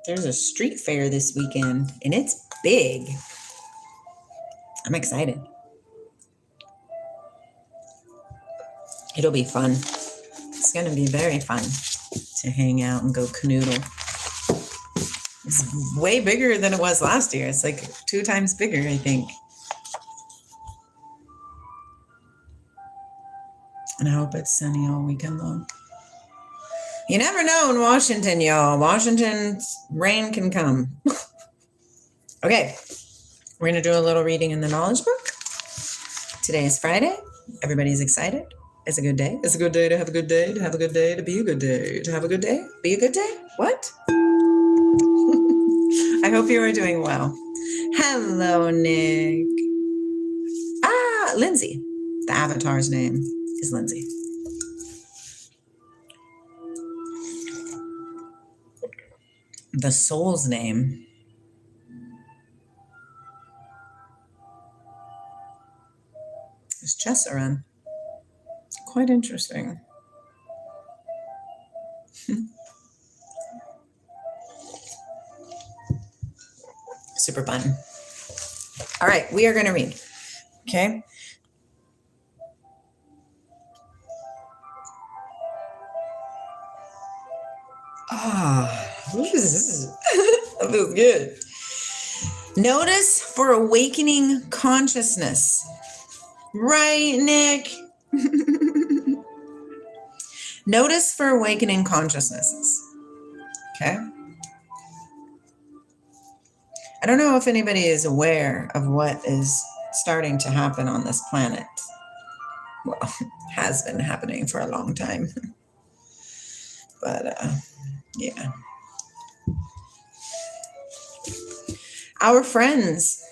There's a street fair this weekend, and it's big. I'm excited. It'll be fun. It's going to be very fun to hang out and go canoodle. It's way bigger than it was last year. It's like 2 times bigger, I think. And I hope it's sunny all weekend long. You never know in Washington, y'all. Washington's rain can come. Okay, we're going to do a little reading in the knowledge book. Today is Friday. Everybody's excited. It's a good day. It's a good day to have a good day, to have a good day, to be a good day, to have a good day, be a good day. What? I hope you are doing well. Hello, Nick. Lindsey. The avatar's name is Lindsey. The soul's name is Chessaran. Quite interesting. Super fun. All right, we are going to read. Okay. That feels good. Notice for awakening consciousness. Right, Nick? Notice for awakening consciousnesses. Okay. I don't know if anybody is aware of what is starting to happen on this planet. Well, has been happening for a long time. But, yeah. Our friends,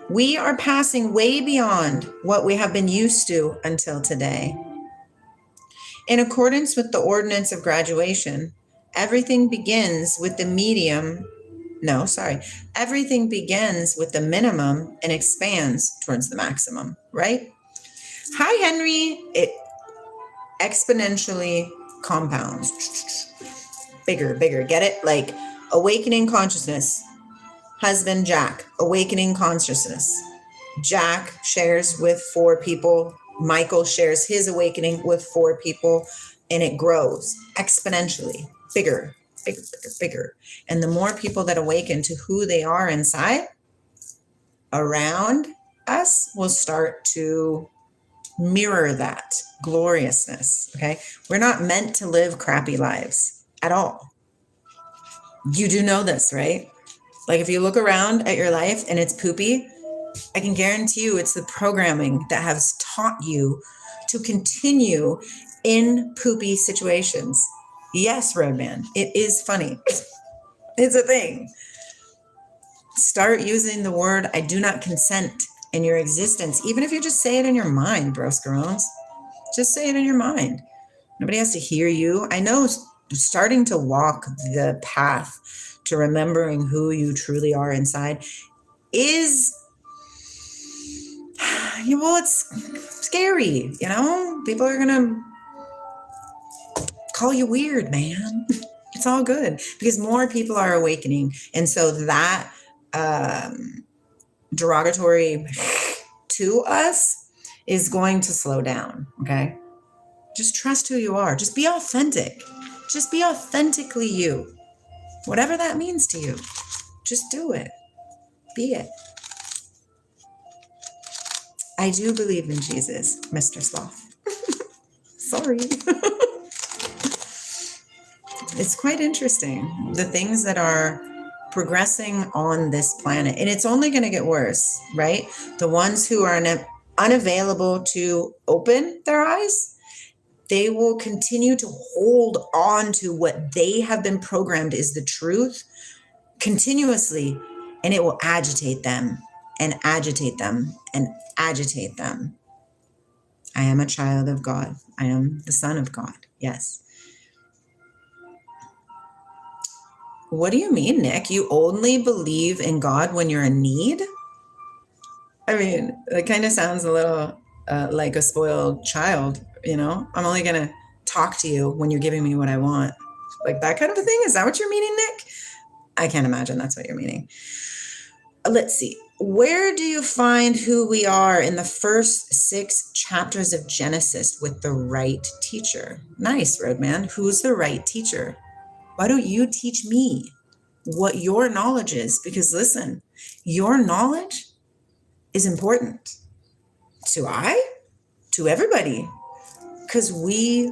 we are passing way beyond what we have been used to until today. In accordance with the ordinance of graduation, everything begins with the everything begins with the minimum and expands towards the maximum, right? Hi, Henry. It exponentially compounds. Bigger. Get it? Like awakening consciousness. Husband, Jack, awakening consciousness. Jack shares with 4 people. Michael shares his awakening with 4 people, and it grows exponentially. Bigger. And the more people that awaken to who they are inside around us will start to mirror that gloriousness. Okay. We're not meant to live crappy lives at all. You do know this, right? Like if you look around at your life and it's poopy, I can guarantee you it's the programming that has taught you to continue in poopy situations. Yes, Roadman, it is funny. It's a thing. Start using the word I do not consent in your existence, even if you just say it in your mind, broscarones. Just say it in your mind. Nobody has to hear you. I know starting to walk the path to remembering who you truly are inside is, well, it's scary, you know? People are going to call you weird, man. It's all good because more people are awakening. And so that derogatory to us is going to slow down, okay? Just trust who you are. Just be authentic. Just be authentically you. Whatever that means to you, just do it. Be it. I do believe in Jesus, Mr. Sloth. Sorry. It's quite interesting, the things that are progressing on this planet. And it's only going to get worse, right? The ones who are unavailable to open their eyes, they will continue to hold on to what they have been programmed is the truth continuously, and it will agitate them and agitate them and agitate them. I am a child of God. I am the son of God. Yes. What do you mean, Nick? You only believe in God when you're in need? I mean, it kind of sounds a little like a spoiled child, you know? I'm only going to talk to you when you're giving me what I want. Like that kind of a thing? Is that what you're meaning, Nick? I can't imagine that's what you're meaning. Let's see. Where do you find who we are in the first 6 chapters of Genesis with the right teacher? Nice, Roadman. Who's the right teacher? Why don't you teach me what your knowledge is? Because listen, your knowledge is important to everybody, because we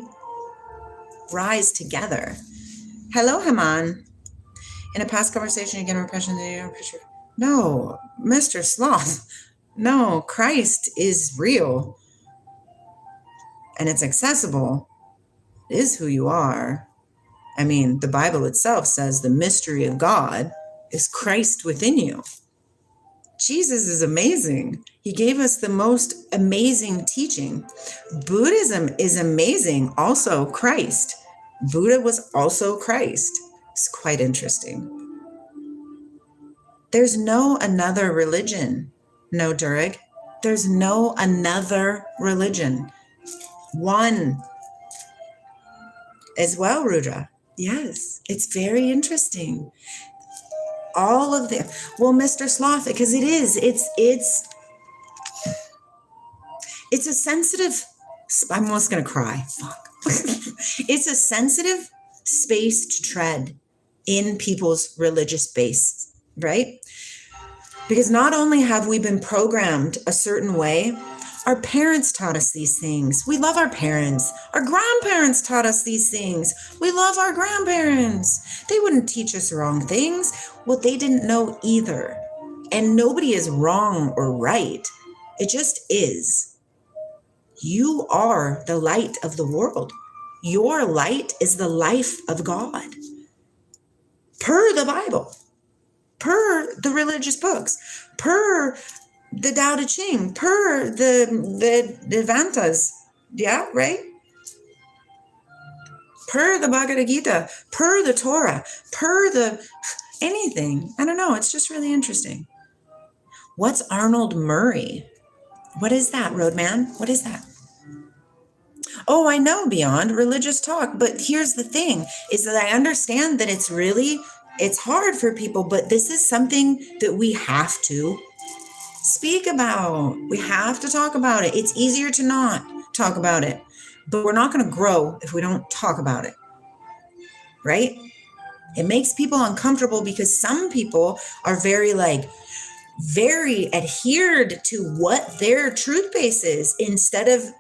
rise together. Hello, Haman. In a past conversation, you get an impression that you're picture. No, Mr. Sloth. No, Christ is real. And it's accessible. It is who you are. I mean, the Bible itself says the mystery of God is Christ within you. Jesus is amazing. He gave us the most amazing teaching. Buddhism is amazing. Also Christ. Buddha was also Christ. It's quite interesting. There's no another religion. No, Durek. There's no another religion. One as well, Rudra. Yes, it's very interesting. All of them. Well, Mr. Sloth, because it is. It's a sensitive. I'm almost gonna cry. Fuck. It's a sensitive space to tread in people's religious base, right? Because not only have we been programmed a certain way, our parents taught us these things. We love our parents. Our grandparents taught us these things. We love our grandparents. They wouldn't teach us wrong things. Well, they didn't know either. And nobody is wrong or right. It just is. You are the light of the world. Your light is the life of God. Per the Bible, per the religious books, per the Tao Te Ching, per the Vedantas, yeah, right? Per the Bhagavad Gita, per the Torah, per the anything. I don't know. It's just really interesting. What's Arnold Murray? What is that, Roadman? What is that? Oh, I know, Beyond religious talk. But here's the thing, is that I understand that it's hard for people, but this is something that we have to speak about. We have to talk about it. It's easier to not talk about it, but we're not going to grow if we don't talk about it, right? It makes people uncomfortable because some people are very adhered to what their truth base is, instead of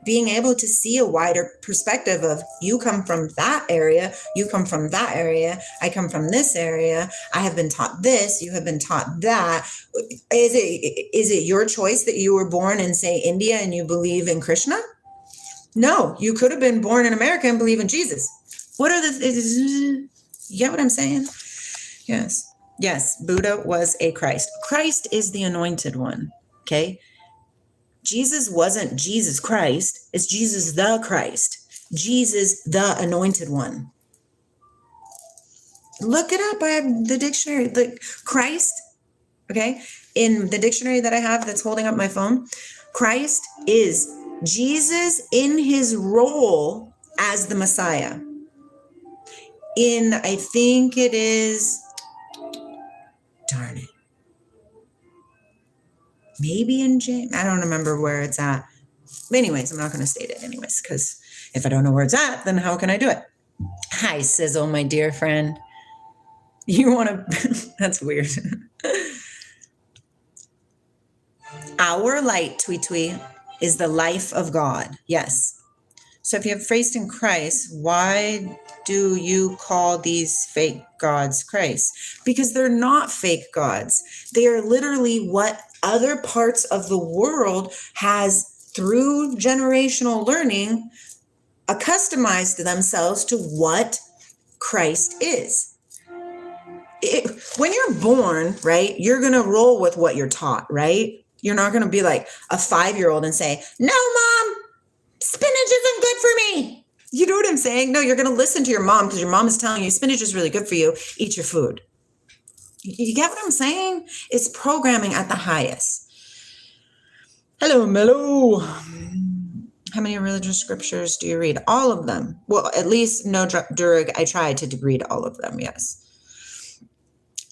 being able to see a wider perspective of, you come from that area, you come from that area, I come from this area, I have been taught this, you have been taught that. Is it your choice that you were born in, say, India and you believe in Krishna? No, you could have been born in America and believe in Jesus. What are you get what I'm saying? Yes, Buddha was a Christ. Christ is the anointed one, okay? Jesus wasn't Jesus Christ. It's Jesus the Christ. Jesus the anointed one. Look it up. I have the dictionary. The Christ, okay? In the dictionary that I have that's holding up my phone, Christ is Jesus in his role as the Messiah. I think it is, darn it. Maybe in James, I don't remember where it's at. But anyways, I'm not going to state it anyways, because if I don't know where it's at, then how can I do it? Hi, Sizzle, my dear friend. You want to, that's weird. Our light, Tweet, is the life of God. Yes. So if you have faith in Christ, why do you call these fake gods Christ? Because they're not fake gods. They are literally what other parts of the world has, through generational learning, accustomed themselves to what Christ is. When you're born, right, you're going to roll with what you're taught, right? You're not going to be like a 5-year-old and say, no, Mom, spinach isn't good for me. You know what I'm saying? No, you're going to listen to your mom because your mom is telling you spinach is really good for you. Eat your food. You get what I'm saying? It's programming at the highest. Hello, Mello. How many religious scriptures do you read? All of them. Well, at least no Durag. I tried to read all of them, yes.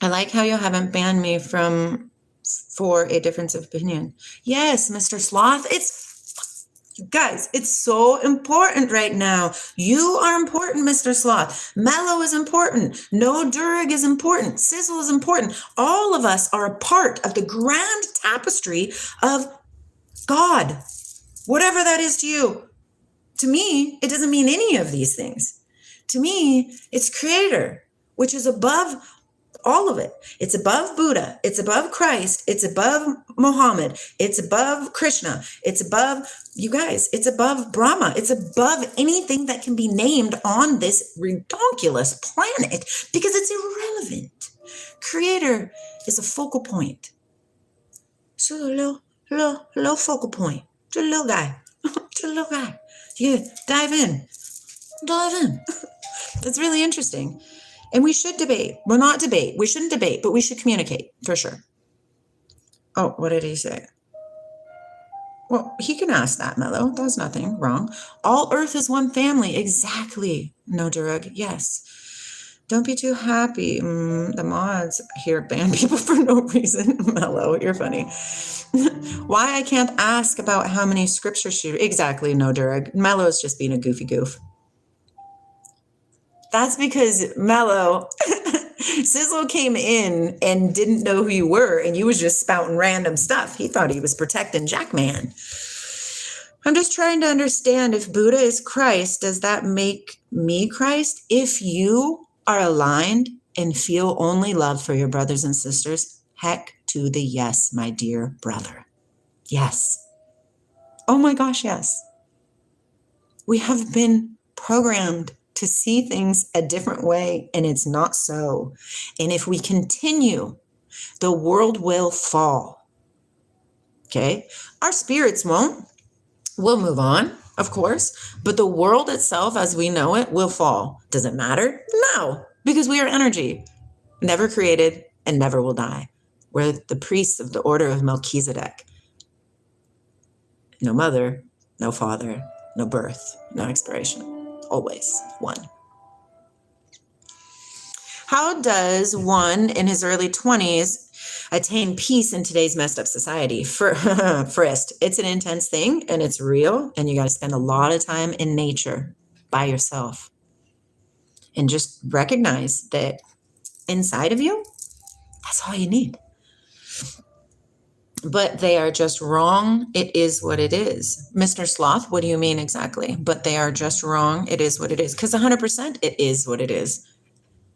I like how you haven't banned me for a difference of opinion. Yes, Mr. Sloth. Guys, it's so important right now. You are important, Mr. Sloth. Mellow is important. No Durag is important. Sizzle is important. All of us are a part of the grand tapestry of God. Whatever that is to you. To me, it doesn't mean any of these things. To me, it's Creator, which is above all of it. It's above Buddha. It's above Christ. It's above Muhammad. It's above Krishna. It's above, you guys, it's above Brahma. It's above anything that can be named on this ridiculous planet because it's irrelevant. Creator is a focal point. So a little focal point. Just a little guy. Just a little guy. Yeah, dive in. That's really interesting. And we should debate. Well, not debate. We shouldn't debate, but we should communicate for sure. Oh, what did he say? Well, he can ask that, Mellow. There's nothing wrong. All Earth is one family. Exactly. No, Durag. Yes. Don't be too happy. The mods here ban people for no reason. Mellow, you're funny. Why I can't ask about how many scriptures you... Exactly, no, Durag. Mellow's just being a goofy goof. That's because Mellow, Sizzle came in and didn't know who you were, and you was just spouting random stuff. He thought he was protecting Jackman. I'm just trying to understand, if Buddha is Christ, does that make me Christ? If you are aligned and feel only love for your brothers and sisters, heck to the yes, my dear brother. Yes. Oh my gosh, yes. We have been programmed to see things a different way, and it's not so. And if we continue, the world will fall. Okay? Our spirits won't. We'll move on, of course, but the world itself, as we know it, will fall. Does it matter? No, because we are energy, never created and never will die. We're the priests of the order of Melchizedek. No mother, no father, no birth, no expiration. Always one. How does one in his early 20s attain peace in today's messed up society? First, it's an intense thing and it's real, and you got to spend a lot of time in nature by yourself and just recognize that inside of you, that's all you need. But they are just wrong. It is what it is. Mr. Sloth, what do you mean exactly? But they are just wrong. It is what it is. Because 100% it is what it is.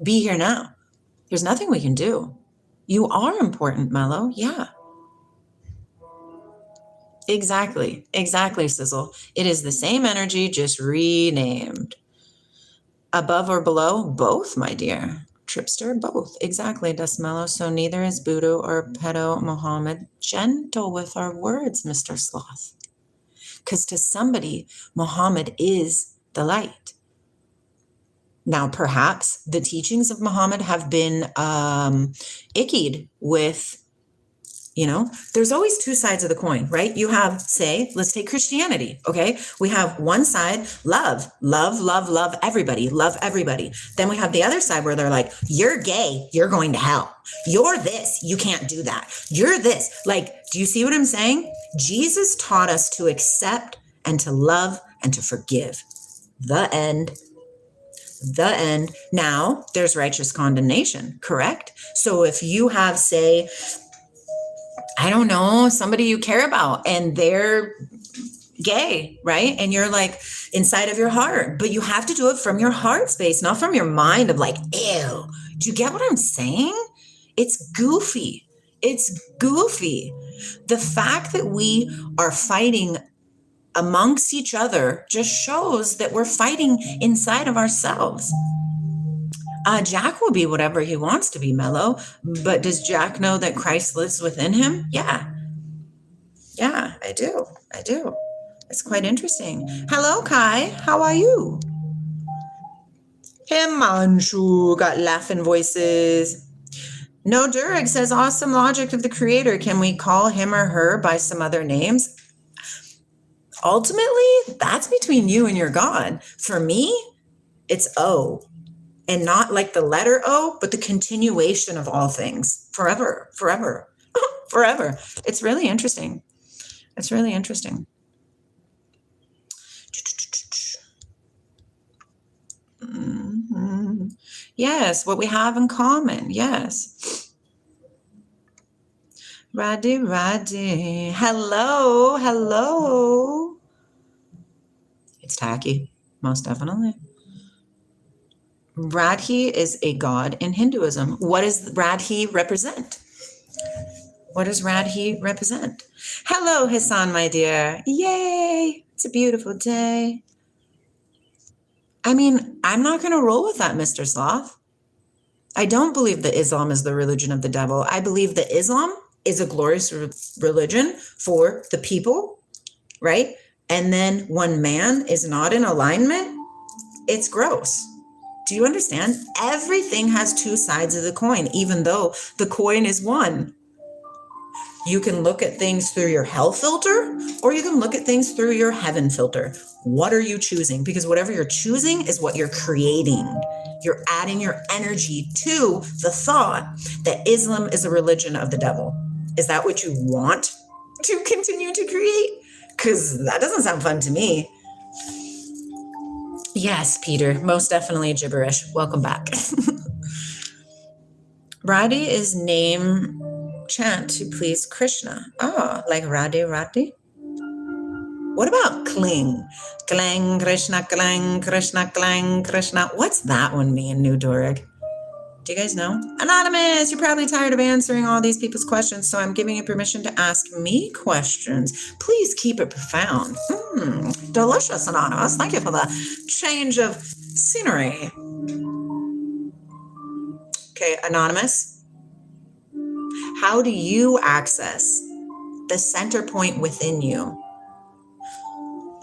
Be here now. There's nothing we can do. You are important, Mellow. Yeah. Exactly. Exactly, Sizzle. It is the same energy, just renamed. Above or below? Both, my dear. Tripster, both. Exactly, Dusmello. So neither is Buddha or Pedo Muhammad. Gentle with our words, Mr. Sloth. Because to somebody, Muhammad is the light. Now, perhaps the teachings of Muhammad have been ickied with, there's always two sides of the coin, right? You have, say, let's take Christianity, okay? We have one side, love everybody, love everybody. Then we have the other side where they're like, you're gay, you're going to hell. You're this, you can't do that. You're this. Like, do you see what I'm saying? Jesus taught us to accept and to love and to forgive. The end. The end. Now, there's righteous condemnation, correct? So if you have, say, I don't know, somebody you care about and they're gay, right? And you're like inside of your heart, but you have to do it from your heart space, not from your mind of like, ew. Do you get what I'm saying? It's goofy. It's goofy. The fact that we are fighting amongst each other just shows that we're fighting inside of ourselves. Jack will be whatever he wants to be, Mellow. But does Jack know that Christ lives within him? Yeah. Yeah, I do. It's quite interesting. Hello, Kai. How are you? Himanshu got laughing voices. No, Durag says, awesome logic of the creator. Can we call him or her by some other names? Ultimately, that's between you and your God. For me, it's O. And not like the letter O, but the continuation of all things forever, forever, forever. It's really interesting. It's really interesting. Mm-hmm. Yes, what we have in common. Yes. Radhi. Hello. Hello. It's tacky, most definitely. Radhi is a god in Hinduism. What does Radhi represent? What does Radhi represent? Hello, Hassan, my dear. Yay. It's a beautiful day. I mean, I'm not going to roll with that, Mr. Sloth. I don't believe that Islam is the religion of the devil. I believe that Islam is a glorious religion for the people, right? And then when man is not in alignment, it's gross. Do you understand? Everything has two sides of the coin, even though the coin is one. You can look at things through your hell filter, or you can look at things through your heaven filter. What are you choosing? Because whatever you're choosing is what you're creating. You're adding your energy to the thought that Islam is a religion of the devil. Is that what you want to continue to create? Because that doesn't sound fun to me. Yes, Peter, most definitely gibberish. Welcome back. Radhi is name chant to please Krishna. Oh, like Radhe. What about cling? Clang, Krishna, clang, Krishna, clang, Krishna. What's that one mean, New Durag? Do you guys know? Anonymous, you're probably tired of answering all these people's questions, so I'm giving you permission to ask me questions. Please keep it profound. Delicious, Anonymous. Thank you for the change of scenery. Okay, Anonymous. How do you access the center point within you?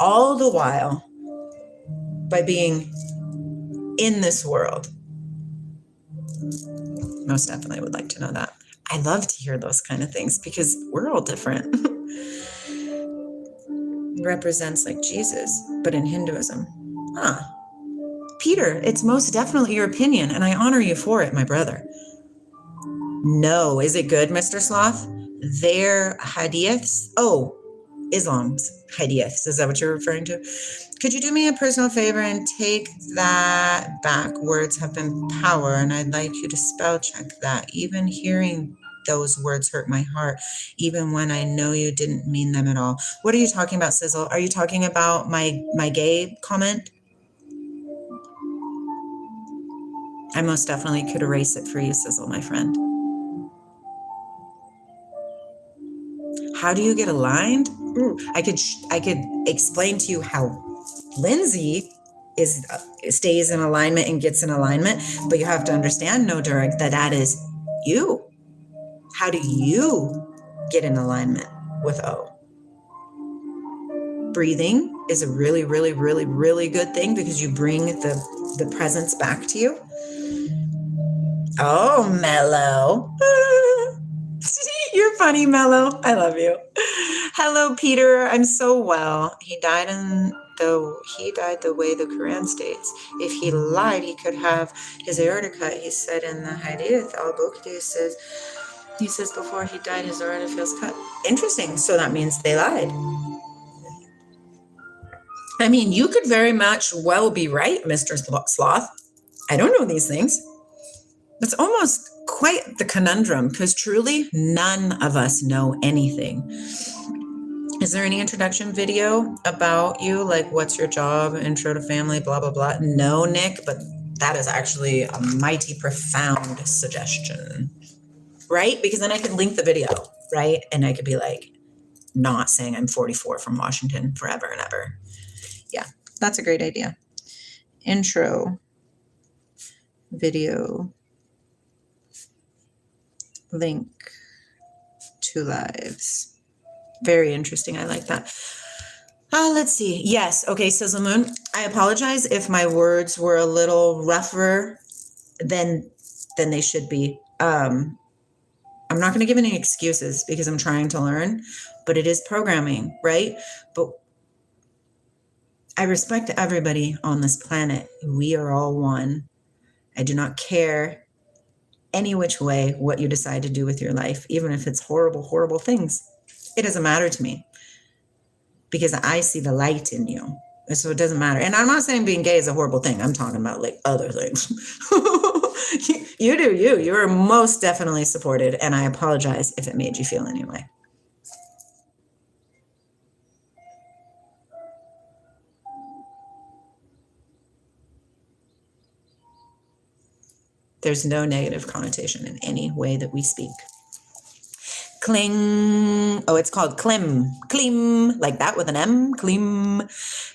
All the while by being in this world. Most definitely would like to know that. I love to hear those kind of things because we're all different. Represents like Jesus, but in Hinduism. Peter, it's most definitely your opinion, and I honor you for it, my brother. No, is it good, Mr. Sloth? Their hadiths? Oh, Islam's hadiths. Is that what you're referring to? Could you do me a personal favor and take that back? Words have been power, and I'd like you to spell check that. Even hearing those words hurt my heart, even when I know you didn't mean them at all. What are you talking about, Sizzle? Are you talking about my gay comment? I most definitely could erase it for you, Sizzle, my friend. How do you get aligned? I could explain to you how Lindsey stays in alignment and gets in alignment, but you have to understand, no, Durek, that is you. How do you get in alignment with O? Breathing is a really, really, really, really good thing because you bring the presence back to you. Oh, Mello. You're funny, Mello. I love you. Hello, Peter. I'm so well. He died the way the Quran states. If he lied, he could have his aorta cut. He said in the Hadith, Al-Bukhari says before he died, his aorta feels cut. Interesting. So that means they lied. I mean, you could very much well be right, Mr. Sloth. I don't know these things. It's almost quite the conundrum because truly none of us know anything. Is there any introduction video about you? Like, what's your job, intro to family, blah, blah, blah? No, Nick, but that is actually a mighty profound suggestion, right? Because then I could link the video, right? And I could be like, not saying I'm 44 from Washington forever and ever. Yeah, that's a great idea. Intro video. Link to lives. Very interesting. I like that. Let's see. Yes. Okay, Sizzle Moon. I apologize if my words were a little rougher than they should be. I'm not going to give any excuses because I'm trying to learn, but it is programming, right? But I respect everybody on this planet. We are all one. I do not care any which way what you decide to do with your life, even if it's horrible, horrible things. It doesn't matter to me because I see the light in you. And so it doesn't matter. And I'm not saying being gay is a horrible thing. I'm talking about like other things. You do you. You are most definitely supported. And I apologize if it made you feel any way. There's no negative connotation in any way that we speak. Cling. Oh, it's called clim. Clim. Like that with an M. Clim.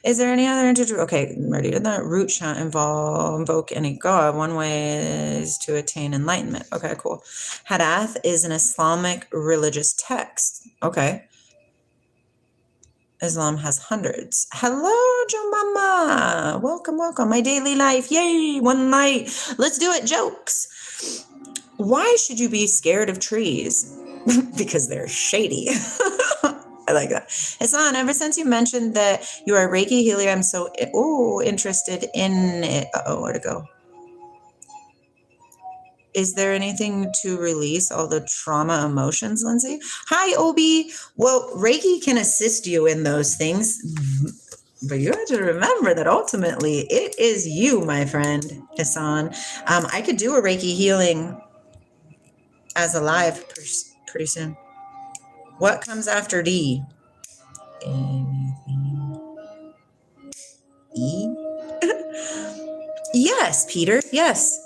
Is there any other okay, ready? Did that root chant invoke any god? One way is to attain enlightenment. Okay, cool. Hadith is an Islamic religious text. Okay. Islam has hundreds. Hello, Jomama. Welcome, welcome. My daily life. Yay, one night. Let's do it. Jokes. Why should you be scared of trees? Because they're shady. I like that. Hassan, ever since you mentioned that you are a Reiki healer, I'm so interested in it. Uh-oh, where'd it go? Is there anything to release all the trauma emotions, Lindsay? Hi, Obi. Well, Reiki can assist you in those things, but you have to remember that ultimately it is you, my friend, Hassan. I could do a Reiki healing as a live pretty soon. What comes after D? E? Yes, Peter. Yes.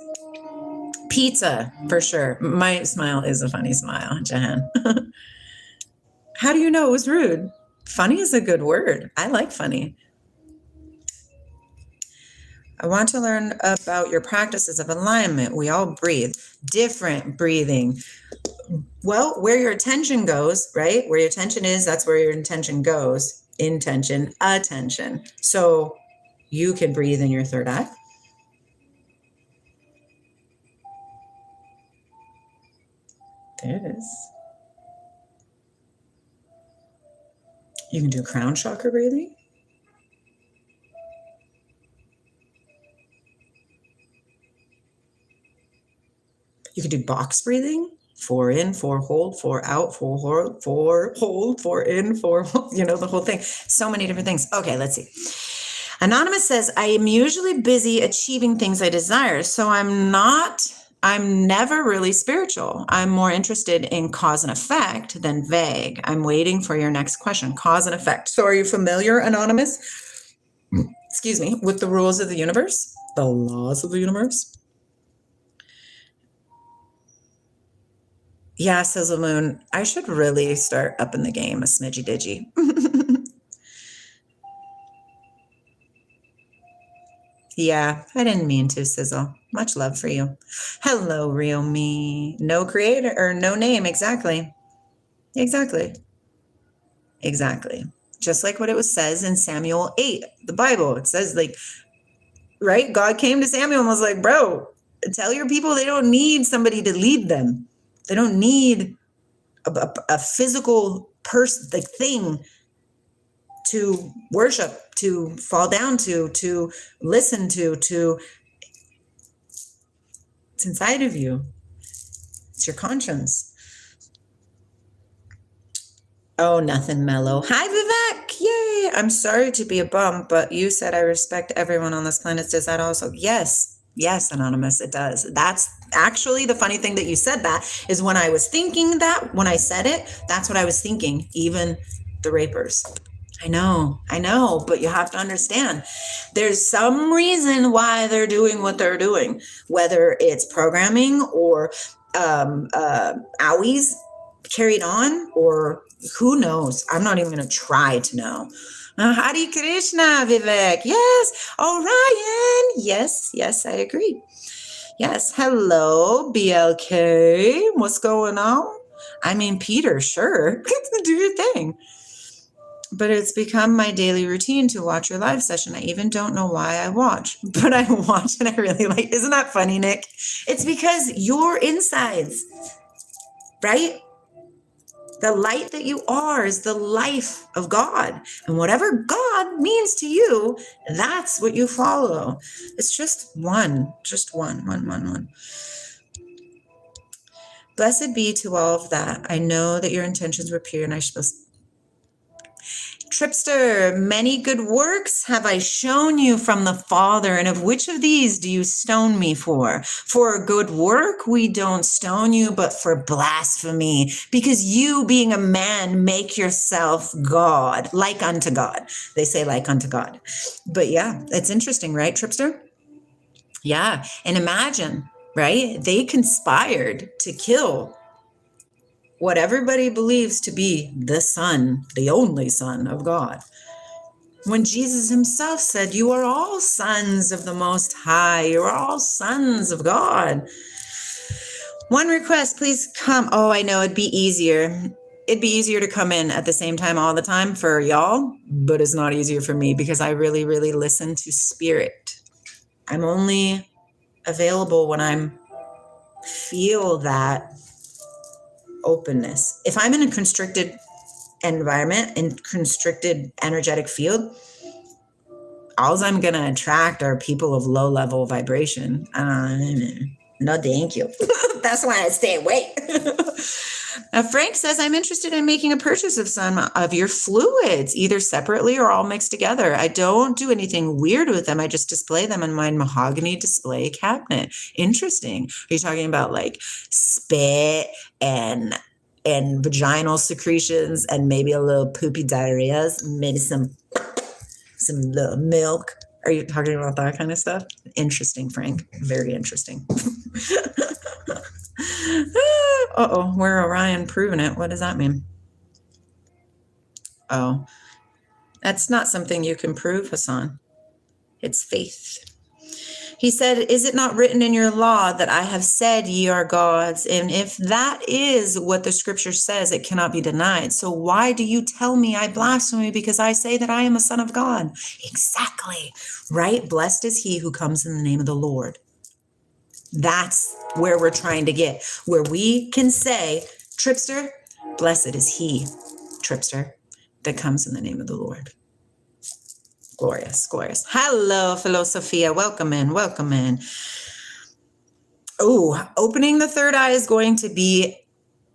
Pizza, for sure. My smile is a funny smile, Jahan. How do you know it was rude? Funny is a good word. I like funny. I want to learn about your practices of alignment. We all breathe. Different breathing. Well, where your attention goes, right? Where your attention is, that's where your intention goes. Intention, attention. So you can breathe in your third eye. There it is. You can do crown chakra breathing. You can do box breathing. 4 in, 4 hold, 4 out, 4 hold, 4 hold, 4 in, 4 hold, the whole thing. So many different things. Okay, let's see. Anonymous says, I am usually busy achieving things I desire, so I'm never really spiritual. I'm more interested in cause and effect than vague. I'm waiting for your next question. Cause and effect. So are you familiar, Anonymous? Excuse me, with the rules of the universe? The laws of the universe? Yeah, says the moon. I should really start up in the game, a smidgy digi. Yeah, I didn't mean to, Sizzle. Much love for you. Hello, real me. No creator or no name. Exactly. Exactly. Just like what it says in Samuel 8, the Bible. It says right? God came to Samuel and was like, bro, tell your people they don't need somebody to lead them. They don't need a physical person, thing to worship, to fall down to listen to. It's inside of you. It's your conscience. Oh, nothing mellow. Hi, Vivek. Yay. I'm sorry to be a bum, but you said I respect everyone on this planet. Does that also? Yes, Anonymous, it does. That's actually the funny thing that you said that is when I was thinking that, when I said it, that's what I was thinking, even the rapers. I know, but you have to understand there's some reason why they're doing what they're doing, whether it's programming or owies carried on, or who knows. I'm not even going to try to know. Hare Krishna, Vivek. Yes. Oh, Ryan. Yes, I agree. Yes. Hello, BLK. What's going on? I mean, Peter, sure. Do your thing. But it's become my daily routine to watch your live session. I even don't know why I watch, but I watch and I really like. Isn't that funny, Nick? It's because your insides, right? The light that you are is the life of God. And whatever God means to you, that's what you follow. It's just one. Blessed be to all of that. I know that your intentions were pure and I suppose. Tripster, many good works have I shown you from the Father, and of which of these do you stone me for? For a good work we don't stone you, but for blasphemy, because you, being a man, make yourself God, like unto God. They say like unto God. But yeah, it's interesting, right, Tripster? Yeah, and imagine, right? They conspired to kill what everybody believes to be the Son, the only Son of God. When Jesus himself said, you are all sons of the Most High, you're all sons of God. One request, please come. Oh, I know, it'd be easier. It'd be easier to come in at the same time all the time for y'all, but it's not easier for me because I really, really listen to spirit. I'm only available when I'm feel that openness. If I'm in a constricted environment and constricted energetic field, all I'm going to attract are people of low level vibration. No, thank you. That's why I stay away. Frank says, I'm interested in making a purchase of some of your fluids, either separately or all mixed together. I don't do anything weird with them. I just display them in my mahogany display cabinet. Interesting. Are you talking about like spit and vaginal secretions and maybe a little poopy diarrheas, maybe some little milk? Are you talking about that kind of stuff? Interesting, Frank. Very interesting. Uh-oh, where Orion proving it? What does that mean? Oh, that's not something you can prove, Hassan. It's faith. He said, is it not written in your law that I have said ye are gods? And if that is what the scripture says, it cannot be denied. So why do you tell me I blaspheme because I say that I am a son of God? Exactly, right? Blessed is he who comes in the name of the Lord. That's where we're trying to get, where we can say, Tripster, blessed is he, Tripster, that comes in the name of the Lord. Glorious, glorious. Hello, Philosophia. Welcome in, welcome in. Oh, opening the third eye is going to be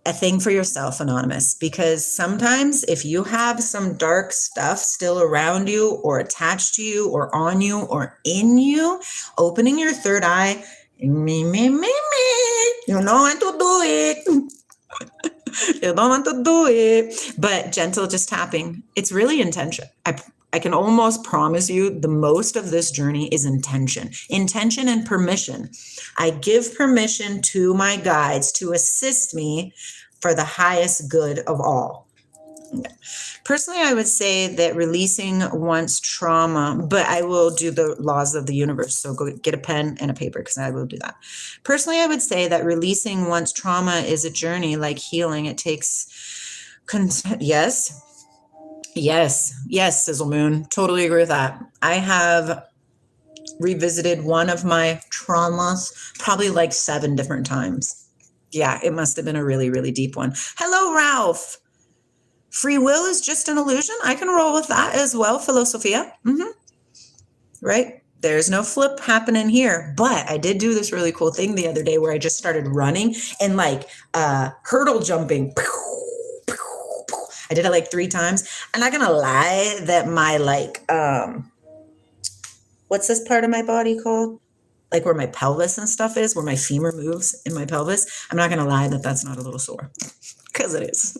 a thing for yourself, Anonymous, because sometimes if you have some dark stuff still around you or attached to you or on you or in you, opening your third eye, you don't want to do it. You don't want to do it. But gentle, just tapping. It's really intention. I can almost promise you the most of this journey is intention. Intention and permission. I give permission to my guides to assist me for the highest good of all. Personally, I would say that releasing one's trauma, but I will do the laws of the universe. So go get a pen and a paper because I will do that. Personally, I would say that releasing one's trauma is a journey like healing. It takes, yes, Sizzle Moon. Totally agree with that. I have revisited one of my traumas probably like 7 different times. Yeah, it must have been a really, really deep one. Hello, Ralph. Free will is just an illusion. I can roll with that as well, Philosophia. Right? There's no flip happening here. But I did do this really cool thing the other day where I just started running and like hurdle jumping. I did it like 3 times. I'm not gonna lie that my like, what's this part of my body called? Like where my pelvis and stuff is, where my femur moves in my pelvis. I'm not gonna lie that that's not a little sore, because it is.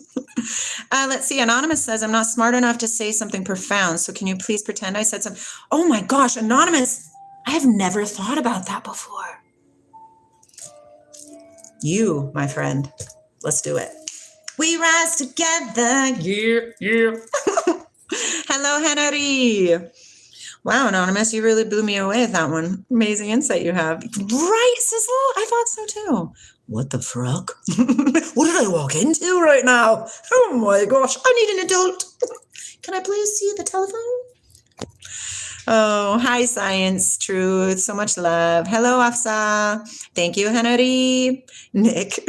Let's see, Anonymous says, I'm not smart enough to say something profound, so can you please pretend I said something? Oh my gosh, Anonymous, I have never thought about that before. You, my friend, let's do it. We rise together. Yeah. Hello, Henry. Wow, Anonymous, you really blew me away with that one. Amazing insight you have. Right, Sizzle? I thought so too. What the fruck? What did I walk into right now? Oh my gosh, I need an adult. Can I please see the telephone? Oh, hi, Science Truth. So much love. Hello, Afsa. Thank you, Henry. Nick.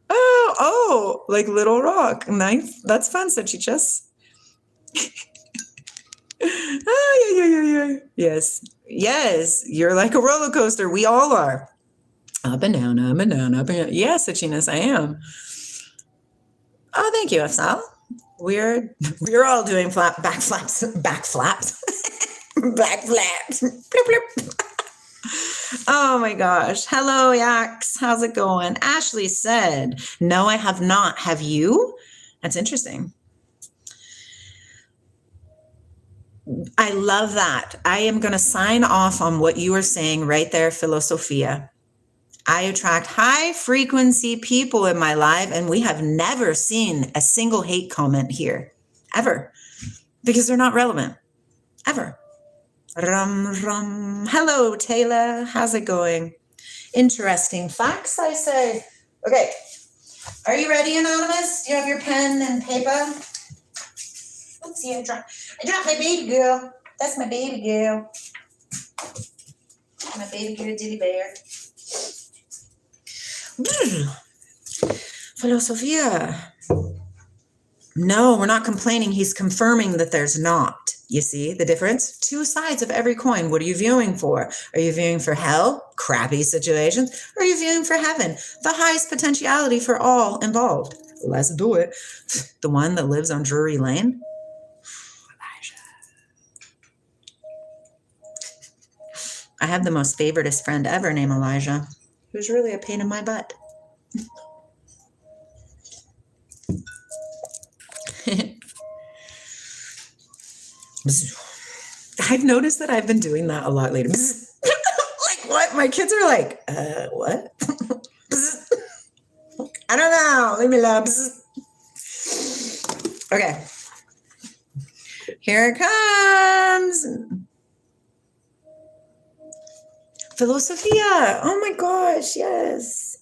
Oh, like Little Rock. Nice. That's fun, Sachichas. Yeah. Yes. Yes. You're like a roller coaster. We all are. Up and down, up and down, up and down. Yes, Sachinas, I am. Oh, thank you, Afsal. We're all doing back flaps. Back flaps. Bloop, bloop. Oh my gosh. Hello, Yax. How's it going? Ashley said, no, I have not. Have you? That's interesting. I love that. I am going to sign off on what you were saying right there, Philosophia. I attract high frequency people in my life, and we have never seen a single hate comment here, ever, because they're not relevant, ever. Rum. Hello, Taylor. How's it going? Interesting facts, I say. Okay. Are you ready, Anonymous? Do you have your pen and paper? Oopsie, I dropped my baby girl. That's my baby girl. My baby girl Diddy Bear. Philosophia. No, we're not complaining. He's confirming that there's not. You see the difference? Two sides of every coin. What are you viewing for? Are you viewing for hell, crappy situations? Or are you viewing for heaven, the highest potentiality for all involved? Let's do it. The one that lives on Drury Lane? Elijah. I have the most favoritist friend ever named Elijah, who's really a pain in my butt. I've noticed that I've been doing that a lot lately. Like what? My kids are like, what? I don't know. Leave me alone. Okay. Here it comes. Philosophia. Oh my gosh, yes.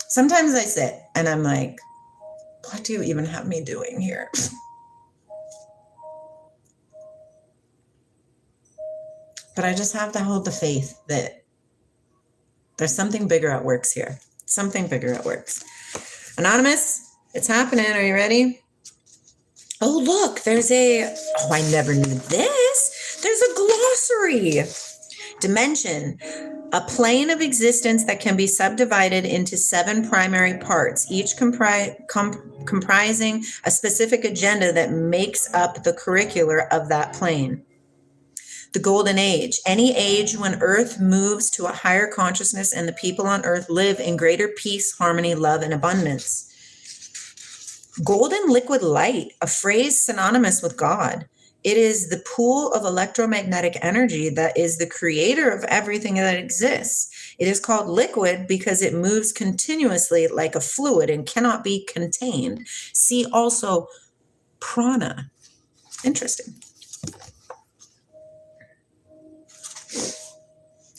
Sometimes I sit and I'm like, what do you even have me doing here? But I just have to hold the faith that there's something bigger at works here. Something bigger at works. Anonymous, it's happening. Are you ready? Oh, look, I never knew this. There's a glossary. Dimension, a plane of existence that can be subdivided into 7 primary parts, each comprising a specific agenda that makes up the curricular of that plane. The golden age, any age when Earth moves to a higher consciousness and the people on Earth live in greater peace, harmony, love, and abundance. Golden liquid light, a phrase synonymous with God. It is the pool of electromagnetic energy that is the creator of everything that exists. It is called liquid because it moves continuously like a fluid and cannot be contained. See also prana. Interesting.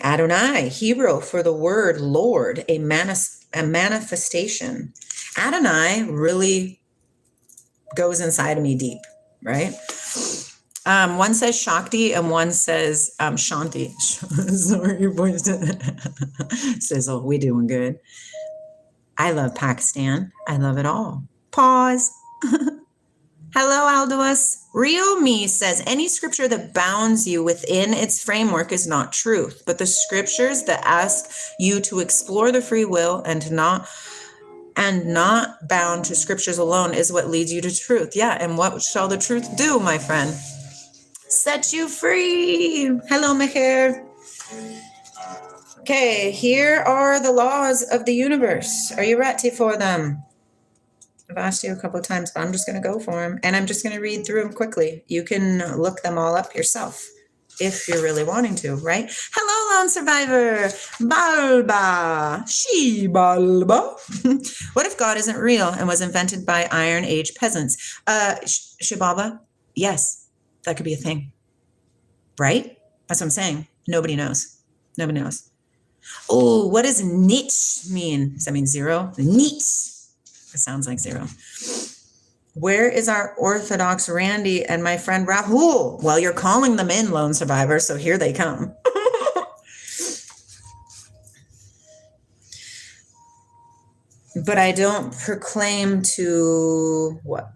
Adonai, Hebrew for the word Lord, a manifestation. Adonai really goes inside of me deep, right? One says Shakti and one says Shanti. Sorry, your voice Sizzle, we doing good. I love Pakistan. I love it all. Pause. Hello, Aldous. Real Me says, any scripture that bounds you within its framework is not truth, but the scriptures that ask you to explore the free will and not bound to scriptures alone is what leads you to truth. Yeah, and what shall the truth do, my friend? Set you free. Hello, Meher. Okay, here are the laws of the universe. Are you ready for them? I've asked you a couple of times, but I'm just going to go for them. And I'm just going to read through them quickly. You can look them all up yourself if you're really wanting to, right? Hello, Lone Survivor. Balba. She Balba. What if God isn't real and was invented by Iron Age peasants? Shibaba? Yes, that could be a thing. Right? That's what I'm saying. Nobody knows. Nobody knows. Oh, what does niche mean? Does that mean zero? Niche. It sounds like zero. Where is our Orthodox Randy and my friend Rahul? Well, you're calling them in, Lone Survivor, so here they come. but I don't proclaim to what?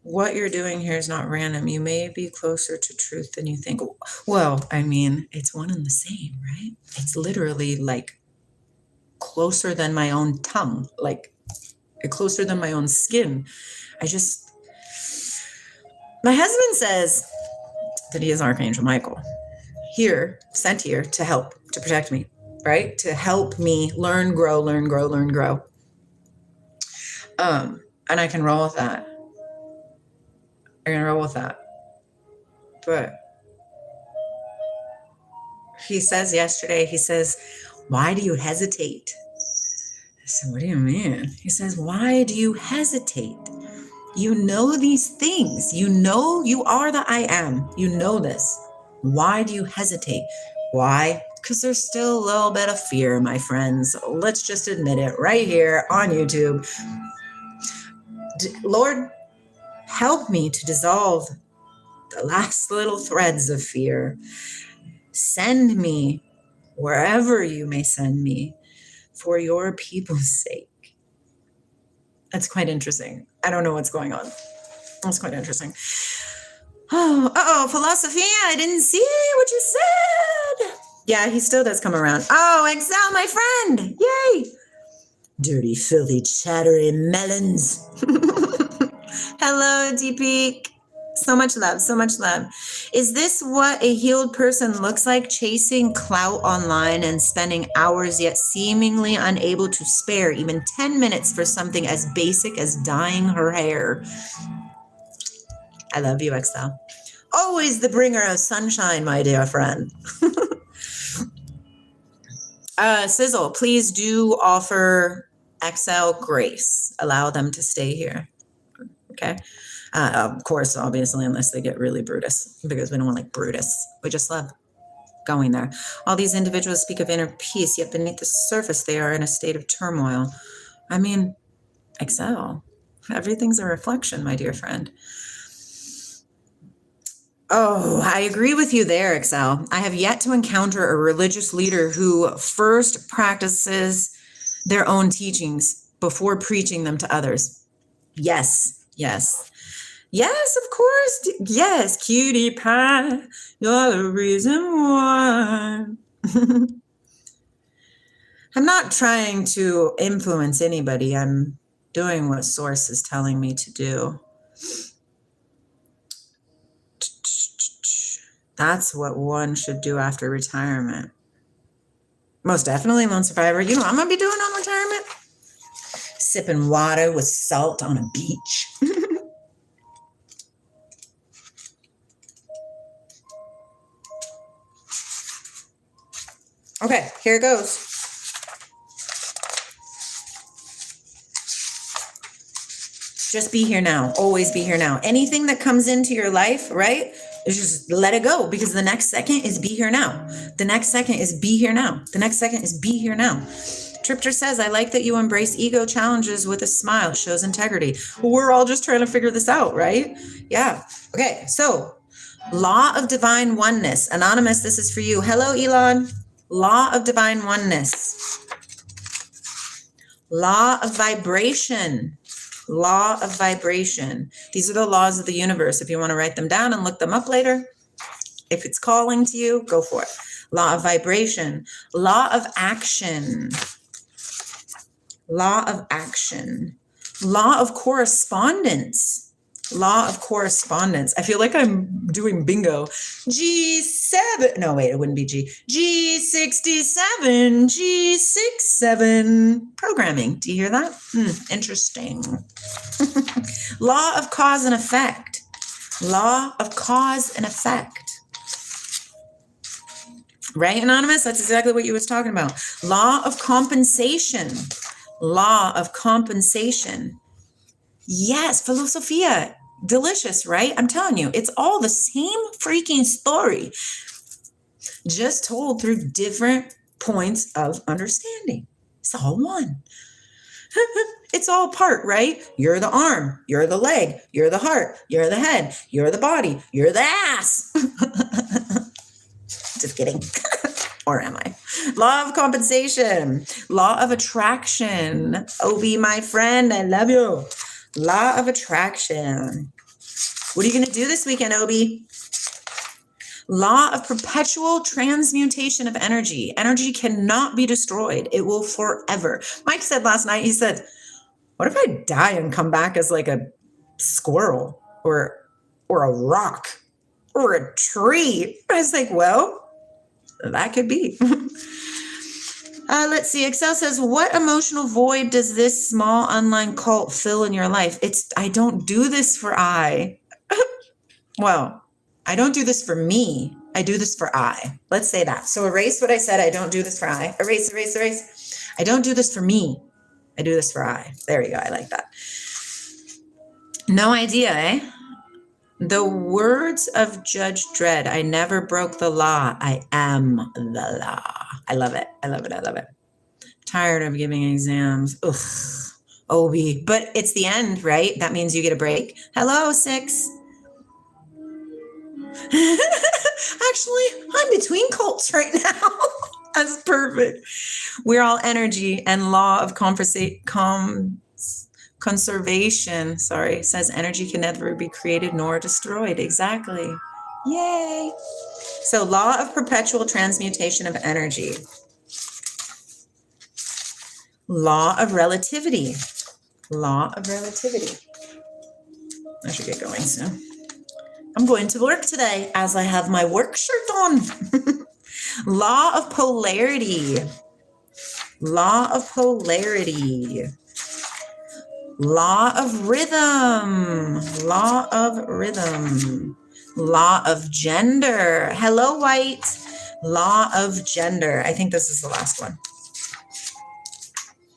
What you're doing here is not random. You may be closer to truth than you think. Well, I mean, it's one and the same, right? It's literally like closer than my own tongue, like closer than my own skin. My husband says that he is Archangel Michael, sent here to help, to protect me, right? To help me learn, grow. And I can roll with that. But he says yesterday, why do you hesitate? I said, what do you mean? He says, why do you hesitate? You know these things. You know you are the I am. You know this. Why do you hesitate? Why? Because there's still a little bit of fear, my friends. Let's just admit it right here on YouTube. Lord, help me to dissolve the last little threads of fear. Send me wherever you may send me for your people's sake. That's quite interesting. I don't know what's going on. That's quite interesting. Oh, Philosophia, I didn't see what you said. Yeah, he still does come around. Oh, Excel, my friend. Yay. Dirty, filthy, chattery melons. Hello, Deepeek. So much love. Is this what a healed person looks like? Chasing clout online and spending hours yet seemingly unable to spare even 10 minutes for something as basic as dyeing her hair. I love you, Excel. Always the bringer of sunshine, my dear friend. Sizzle, please do offer Excel grace. Allow them to stay here. Okay. Of course, obviously, unless they get really Brutus, because we don't want like Brutus. We just love going there. All these individuals speak of inner peace, yet beneath the surface, they are in a state of turmoil. I mean, Excel, everything's a reflection, my dear friend. Oh, I agree with you there, Excel. I have yet to encounter a religious leader who first practices their own teachings before preaching them to others. Yes, of course. Yes, cutie pie, you're the reason why. I'm not trying to influence anybody. I'm doing what Source is telling me to do. That's what one should do after retirement. Most definitely, Lone Survivor. You know what I'm going to be doing on retirement? Sipping water with salt on a beach. Okay, here it goes. Just be here now. Always be here now. Anything that comes into your life, right? Just let it go, because the next second is be here now. The next second is be here now. The next second is be here now. Tripter says, I like that you embrace ego challenges with a smile. It shows integrity. We're all just trying to figure this out, right? Yeah. Okay, so law of divine oneness. Anonymous, this is for you. Hello, Elon. Law of divine oneness. Law of vibration. Law of vibration. These are the laws of the universe. If you want to write them down and look them up later, if it's calling to you, go for it. Law of vibration. Law of action. Law of action. Law of correspondence. Law of correspondence. I feel like I'm doing bingo. G7. No, wait, it wouldn't be G. G67. G67. Programming. Do you hear that? Interesting. Law of cause and effect. Law of cause and effect. Right, Anonymous? That's exactly what you was talking about. Law of compensation. Law of compensation. Yes, Philosophia. Delicious, right? I'm telling you, it's all the same freaking story, just told through different points of understanding. It's all one. It's all part, right? You're the arm, you're the leg, you're the heart, you're the head, you're the body, you're the ass. Just kidding. Or am I? Law of compensation, law of attraction. Obi, my friend, I love you. Law of attraction. What are you going to do this weekend, Obi? Law of perpetual transmutation of energy. Energy cannot be destroyed. It will forever. Mike said last night, he said, what if I die and come back as like a squirrel or a rock or a tree? I was like, well, that could be. Let's see. Excel says, what emotional void does this small online cult fill in your life? I don't do this for I. Well, I don't do this for me. I do this for I. Let's say that. So erase what I said. I don't do this for I. Erase, erase, erase. I don't do this for me. I do this for I. There we go. I like that. No idea, eh? The words of Judge Dredd. I never broke the law. I am the law. I love it. I love it. I love it. Tired of giving exams. Ugh. Obi. But it's the end, right? That means you get a break. Hello, 6. Actually, I'm between cults right now. That's perfect. We're all energy, and law of conservation, says energy can never be created nor destroyed. Exactly. Yay. So law of perpetual transmutation of energy. Law of relativity. Law of relativity. I should get going soon. I'm going to work today as I have my work shirt on. Law of polarity. Law of polarity. Law of rhythm. Law of rhythm. Law of gender. Hello, white. Law of gender. I think this is the last one.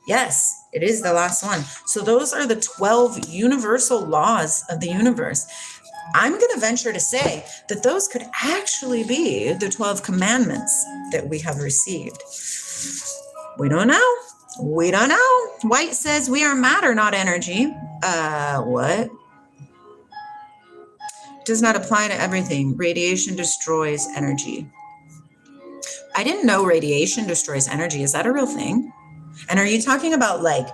Yes, it is the last one. So those are the 12 universal laws of the universe. I'm going to venture to say that those could actually be the 12 commandments that we have received. We don't know. We don't know. White says we are matter, not energy. What? Does not apply to everything. Radiation destroys energy. I didn't know radiation destroys energy. Is that a real thing? And are you talking about like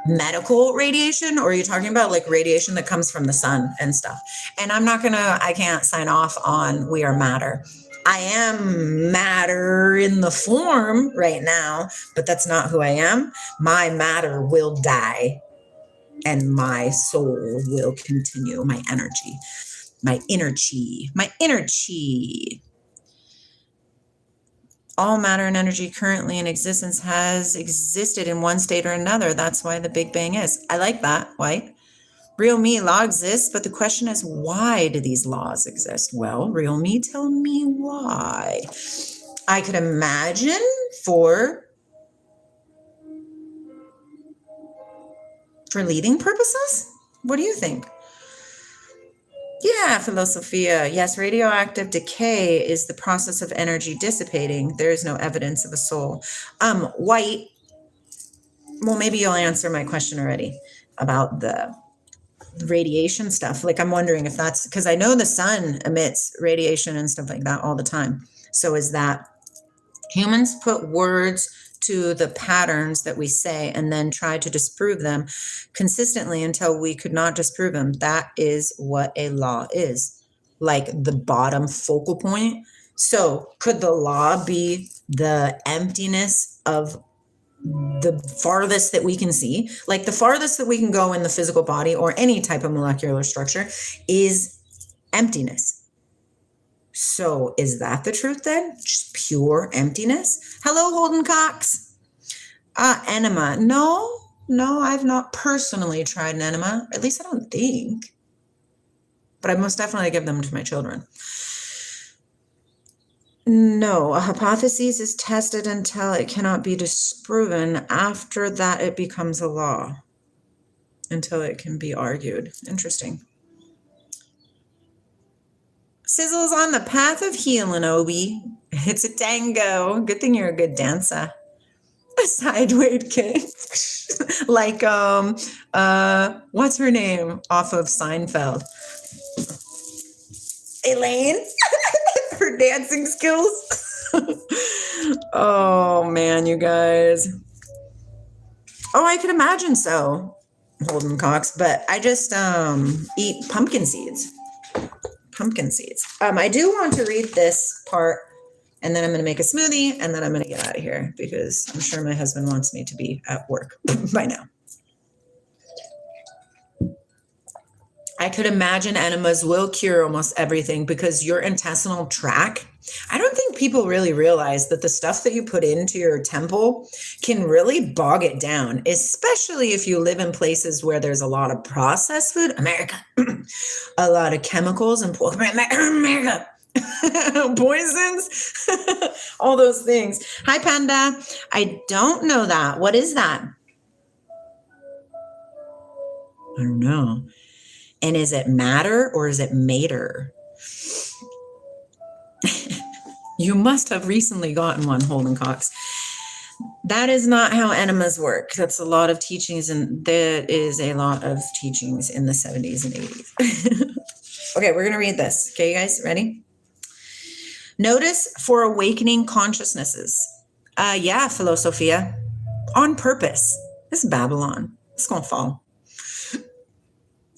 medical radiation, or are you talking about like radiation that comes from the sun and stuff? And I can't sign off on we are matter. I am matter in the form right now, but that's not who I am. My matter will die and my soul will continue. My energy, my inner chi, my inner chi. All matter and energy currently in existence has existed in one state or another. That's why the Big Bang is. I like that, White. Real me law exists, but the question is, why do these laws exist? Well, real me, tell me why. I could imagine for leading purposes. What do you think? Yeah, philosophia. Yes, radioactive decay is the process of energy dissipating. There is no evidence of a soul. White, well, maybe you'll answer my question already about the radiation stuff. Like, I'm wondering if that's, because I know the sun emits radiation and stuff like that all the time. So is that humans put words to the patterns that we say and then try to disprove them consistently until we could not disprove them? That is what a law is, like the bottom focal point. So could the law be the emptiness of the farthest that we can see? Like the farthest that we can go in the physical body or any type of molecular structure is emptiness. So is that the truth then? Just pure emptiness? Hello, Holden Cox. Enema. No, I've not personally tried an enema. At least I don't think. But I most definitely give them to my children. No, a hypothesis is tested until it cannot be disproven. After that, it becomes a law. Until it can be argued. Interesting. Sizzle's on the path of healing, Obi. It's a tango. Good thing you're a good dancer. A sideways kick. Like, what's her name off of Seinfeld? Elaine? Her dancing skills. Oh man, you guys. Oh, I could imagine so, Holden Cox, but I just eat pumpkin seeds. Pumpkin seeds. I do want to read this part, and then I'm going to make a smoothie, and then I'm going to get out of here because I'm sure my husband wants me to be at work by now. I could imagine enemas will cure almost everything because your intestinal tract, I don't think people really realize that the stuff that you put into your temple can really bog it down, especially if you live in places where there's a lot of processed food, America, a lot of chemicals and America, poisons, all those things. Hi, Panda. I don't know that. What is that? I don't know. And is it matter or is it mater? You must have recently gotten one, Holden Cox. That is not how enemas work. That's a lot of teachings, and there is a lot of teachings in the 70s and 80s. Okay, we're going to read this. Okay, you guys, ready? Notice for awakening consciousnesses. Yeah, Philosophia. On purpose. This is Babylon. It's going to fall.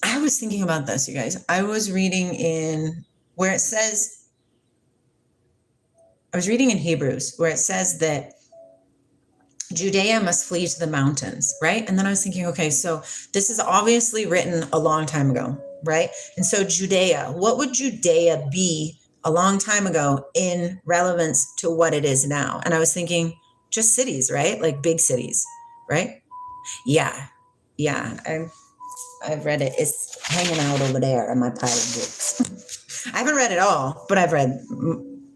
I was thinking about this, you guys. I was reading in where it says, I was reading in Hebrews where it says that Judea must flee to the mountains, right? And then I was thinking, okay, so this is obviously written a long time ago, right? And so Judea, what would Judea be a long time ago in relevance to what it is now? And I was thinking just cities, right? Like big cities, right? Yeah. I've read it. It's hanging out over there in my pile of books. I haven't read it all, but I've read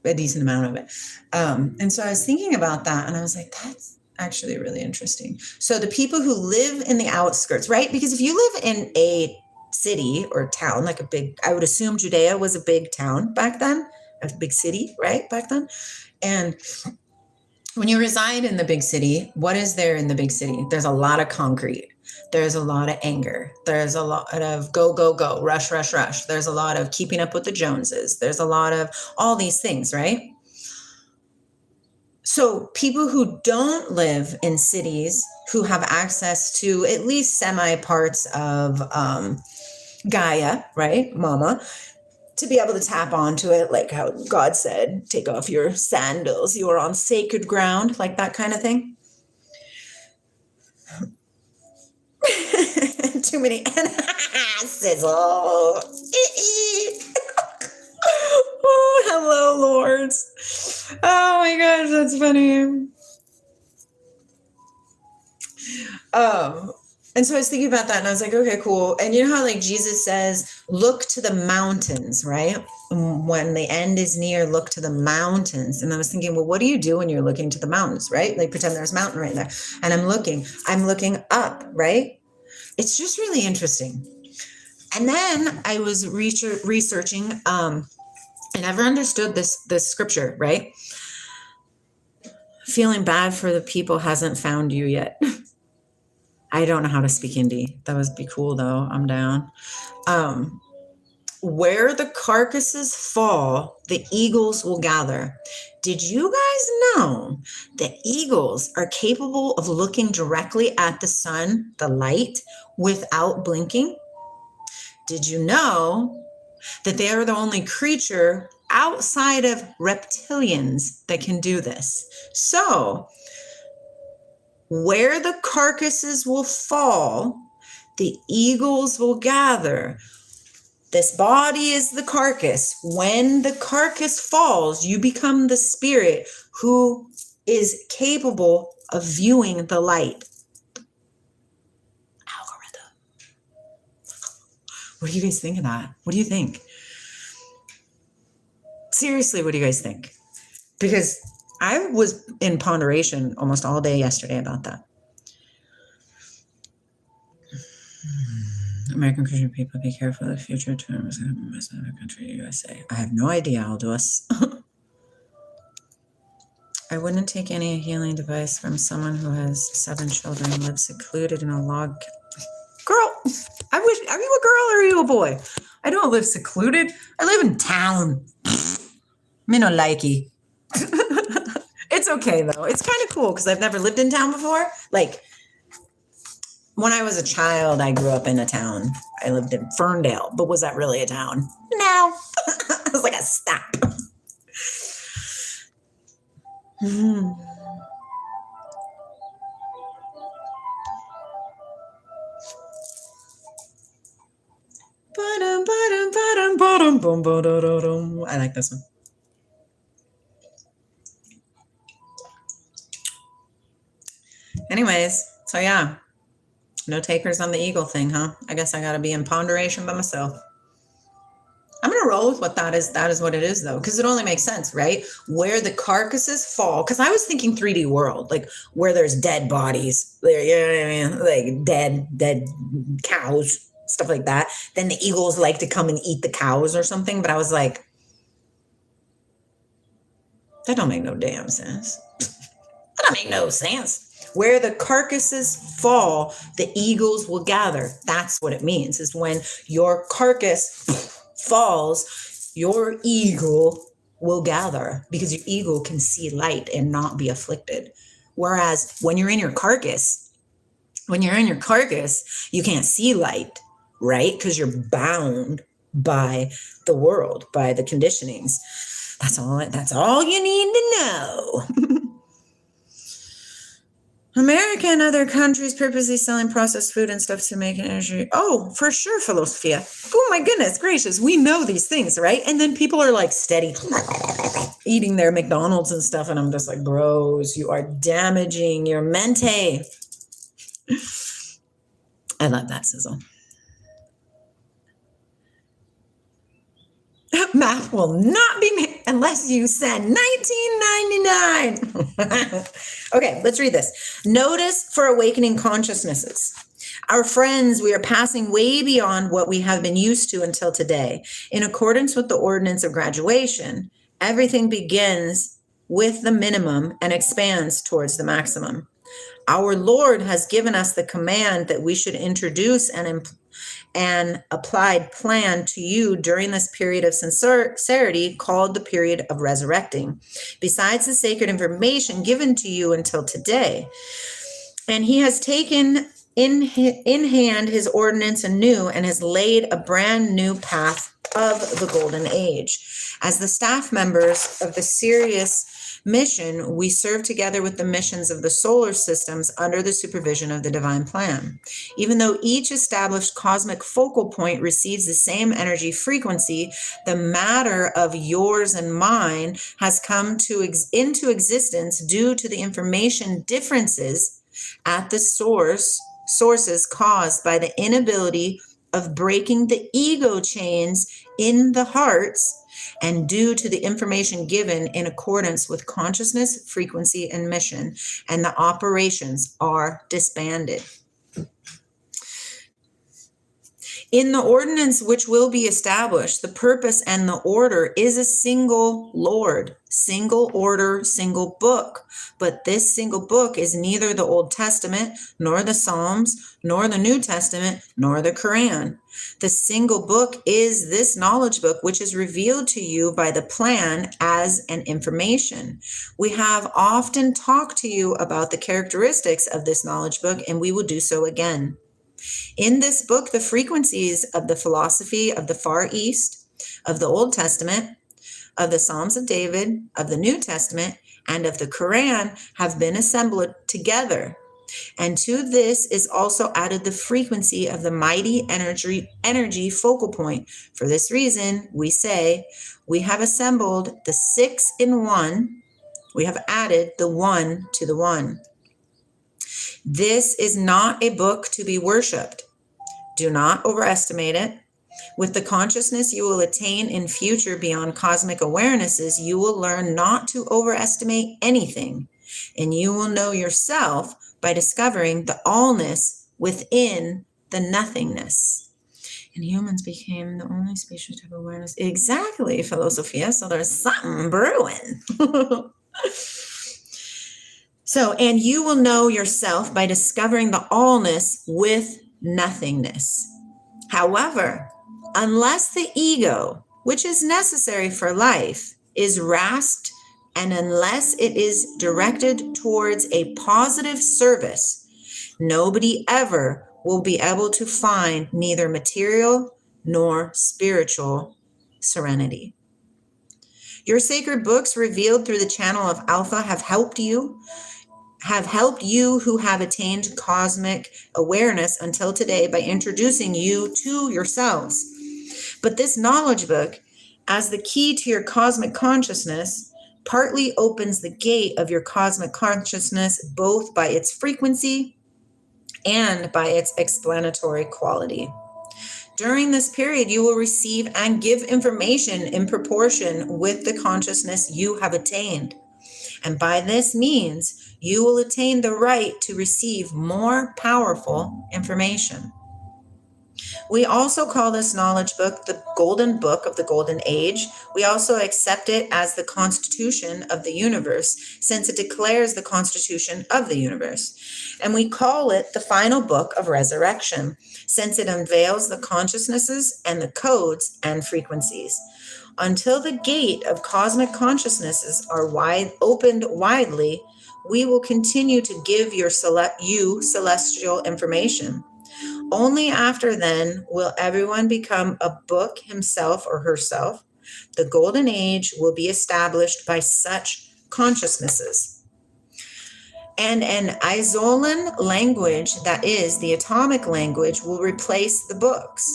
a decent amount of it. And so I was thinking about that, and I was like, that's actually really interesting. So the people who live in the outskirts, right? Because if you live in a city or town, like a big, I would assume Judea was a big town back then, a big city, right? Back then. And when you reside in the big city, what is there in the big city? There's a lot of concrete. There's a lot of anger. There's a lot of go, go, go, rush, rush, rush. There's a lot of keeping up with the Joneses. There's a lot of all these things, right? So people who don't live in cities, who have access to at least semi parts of Gaia, right, Mama, to be able to tap onto it, like how God said, take off your sandals, you are on sacred ground, like that kind of thing. Too many sizzle. Oh, hello, lords. Oh my gosh, that's funny. And so I was thinking about that, and I was like, okay, cool. And you know how like Jesus says, look to the mountains, right? When the end is near, look to the mountains. And I was thinking, well, what do you do when you're looking to the mountains, right? Like pretend there's a mountain right there. And I'm looking up, right? It's just really interesting. And then I was researching, I never understood this scripture, right? Feeling bad for the people hasn't found you yet. I don't know how to speak Hindi. That would be cool though. I'm down. Where the carcasses fall, the eagles will gather. Did you guys know that eagles are capable of looking directly at the sun, the light, without blinking? Did you know that they are the only creature outside of reptilians that can do this? So, where the carcasses will fall, the eagles will gather. This body is the carcass. When the carcass falls, you become the spirit who is capable of viewing the light. Algorithm. What do you guys think of that? What do you think? Seriously, what do you guys think? Because I was in ponderation almost all day yesterday about that. American Christian people, be careful of the future terms of the country, USA. I have no idea, Aldous. I wouldn't take any healing device from someone who has 7 children and lives secluded in a log. Girl, are you a girl or are you a boy? I don't live secluded. I live in town. Me no likey. It's It's okay though. It's kind of cool because I've never lived in town before. Like when I was a child, I grew up in a town. I lived in Ferndale, but was that really a town? No. It was like a stop. I like this one. Anyways, so yeah, no takers on the eagle thing, huh? I guess I got to be in ponderation by myself. I'm going to roll with what that is. That is what it is, though, because it only makes sense, right? Where the carcasses fall, because I was thinking 3D world, like where there's dead bodies, there, you know what I mean? Like dead cows, stuff like that. Then the eagles like to come and eat the cows or something. But I was like, that don't make no damn sense. That don't make no sense. Where the carcasses fall, the eagles will gather. That's what it means, is when your carcass falls, your eagle will gather, because your eagle can see light and not be afflicted. Whereas when you're in your carcass, you can't see light, right? Because you're bound by the world, by the conditionings. That's all you need to know. America and other countries purposely selling processed food and stuff to make an energy. Oh, for sure, Philosophia. Oh my goodness gracious. We know these things, right? And then people are like steady eating their McDonald's and stuff. And I'm just like, bros, you are damaging your mente. I love that sizzle. Math will not be made unless you send $19.99. Okay, let's read this. Notice for awakening consciousnesses. Our friends, we are passing way beyond what we have been used to until today. In accordance with the ordinance of graduation, everything begins with the minimum and expands towards the maximum. Our Lord has given us the command that we should introduce an applied plan to you during this period of sincerity called the period of resurrecting, besides the sacred information given to you until today. And he has taken in hand his ordinance anew and has laid a brand new path of the golden age. As the staff members of the Sirius mission, we serve together with the missions of the solar systems under the supervision of the divine plan. Even though each established cosmic focal point receives the same energy frequency, the matter of yours and mine has come into existence due to the information differences at the sources caused by the inability of breaking the ego chains in the hearts, and due to the information given in accordance with consciousness, frequency, and mission, and the operations are disbanded. In the ordinance which will be established, the purpose and the order is a single Lord, single order, single book. But this single book is neither the Old Testament, nor the Psalms, nor the New Testament, nor the Quran. The single book is this knowledge book, which is revealed to you by the plan as an information. We have often talked to you about the characteristics of this knowledge book, and we will do so again. In this book, the frequencies of the philosophy of the Far East, of the Old Testament, of the Psalms of David, of the New Testament, and of the Quran have been assembled together. And to this is also added the frequency of the mighty energy focal point. For this reason, we say, we have assembled the 6 in 1. We have added the 1 to the 1. This is not a book to be worshipped. Do not overestimate it. With the consciousness you will attain in future beyond cosmic awarenesses, you will learn not to overestimate anything, and you will know yourself by discovering the allness within the nothingness. And humans became the only species to have awareness. Exactly, Philosophia. So there's something brewing. So, and you will know yourself by discovering the allness with nothingness. However, unless the ego, which is necessary for life, is rasped And unless it is directed towards a positive service, nobody ever will be able to find neither material nor spiritual serenity. Your sacred books revealed through the channel of Alpha have helped you who have attained cosmic awareness until today by introducing you to yourselves. But this knowledge book, as the key to your cosmic consciousness, partly opens the gate of your cosmic consciousness both by its frequency and by its explanatory quality. During this period, you will receive and give information in proportion with the consciousness you have attained. And by this means, you will attain the right to receive more powerful information. We also call this knowledge book the Golden Book of the Golden Age. We also accept it as the Constitution of the universe, since it declares the Constitution of the universe. And we call it the Final Book of Resurrection, since it unveils the consciousnesses and the codes and frequencies. Until the gate of cosmic consciousnesses are opened widely, we will continue to give you celestial information. Only after then will everyone become a book himself or herself. The golden age will be established by such consciousnesses. And an Isolan language, that is, the atomic language, will replace the books.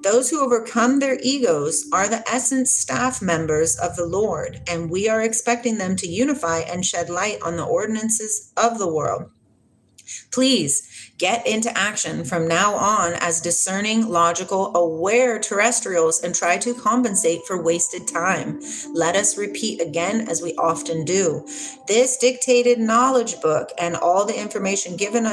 Those who overcome their egos are the essence staff members of the Lord, and we are expecting them to unify and shed light on the ordinances of the world. Please get into action from now on as discerning, logical, aware terrestrials and try to compensate for wasted time. Let us repeat again, as we often do. This dictated knowledge book and all the information given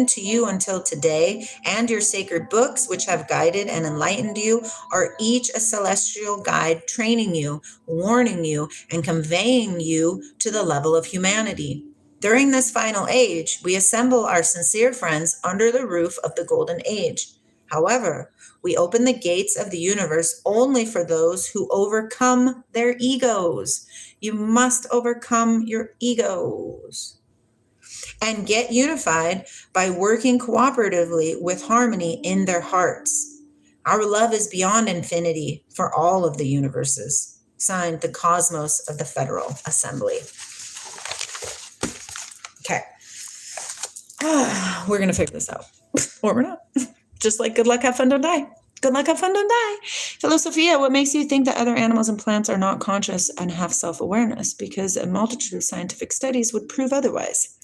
to you until today, and your sacred books, which have guided and enlightened you, are each a celestial guide training you, warning you, and conveying you to the level of humanity. During this final age, we assemble our sincere friends under the roof of the golden age. However, we open the gates of the universe only for those who overcome their egos. You must overcome your egos and get unified by working cooperatively with harmony in their hearts. Our love is beyond infinity for all of the universes. Signed, the Cosmos of the Federal Assembly. Okay. We're going to figure this out. Or we're not. Just like good luck, have fun, don't die. Good luck, have fun, don't die. Philosophia, what makes you think that other animals and plants are not conscious and have self-awareness? Because a multitude of scientific studies would prove otherwise.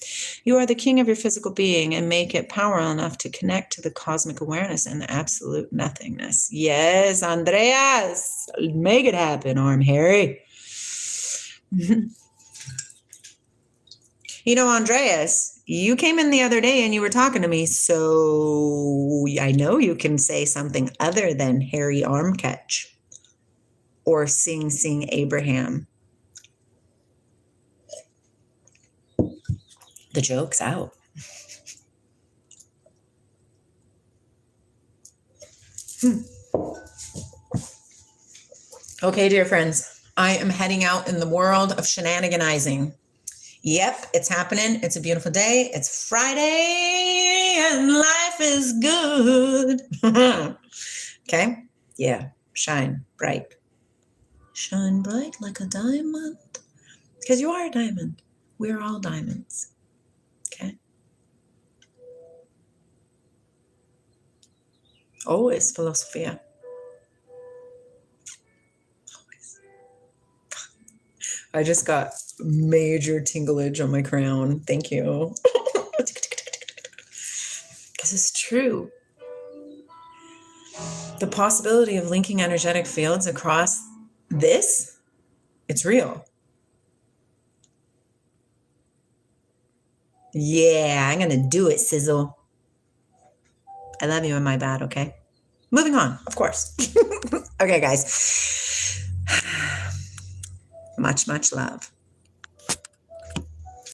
You are the king of your physical being and make it powerful enough to connect to the cosmic awareness and the absolute nothingness. Yes, Andreas. Make it happen, Arm Harry. You know, Andreas, you came in the other day and you were talking to me, so I know you can say something other than Harry Arm Catch or Sing Sing Abraham. The joke's out. Okay, dear friends, I am heading out in the world of shenaniganizing. Yep, it's happening. It's a beautiful day. It's Friday and life is good. Okay? Yeah, shine bright. Shine bright like a diamond. Because you are a diamond. We're all diamonds. Okay? Always philosophia. Always. I just got major tinglage on my crown. Thank you. Because it's true. The possibility of linking energetic fields across this, it's real. Yeah, I'm going to do it, Sizzle. I love you in my bad, okay? Moving on, of course. Okay, guys. Much, much love.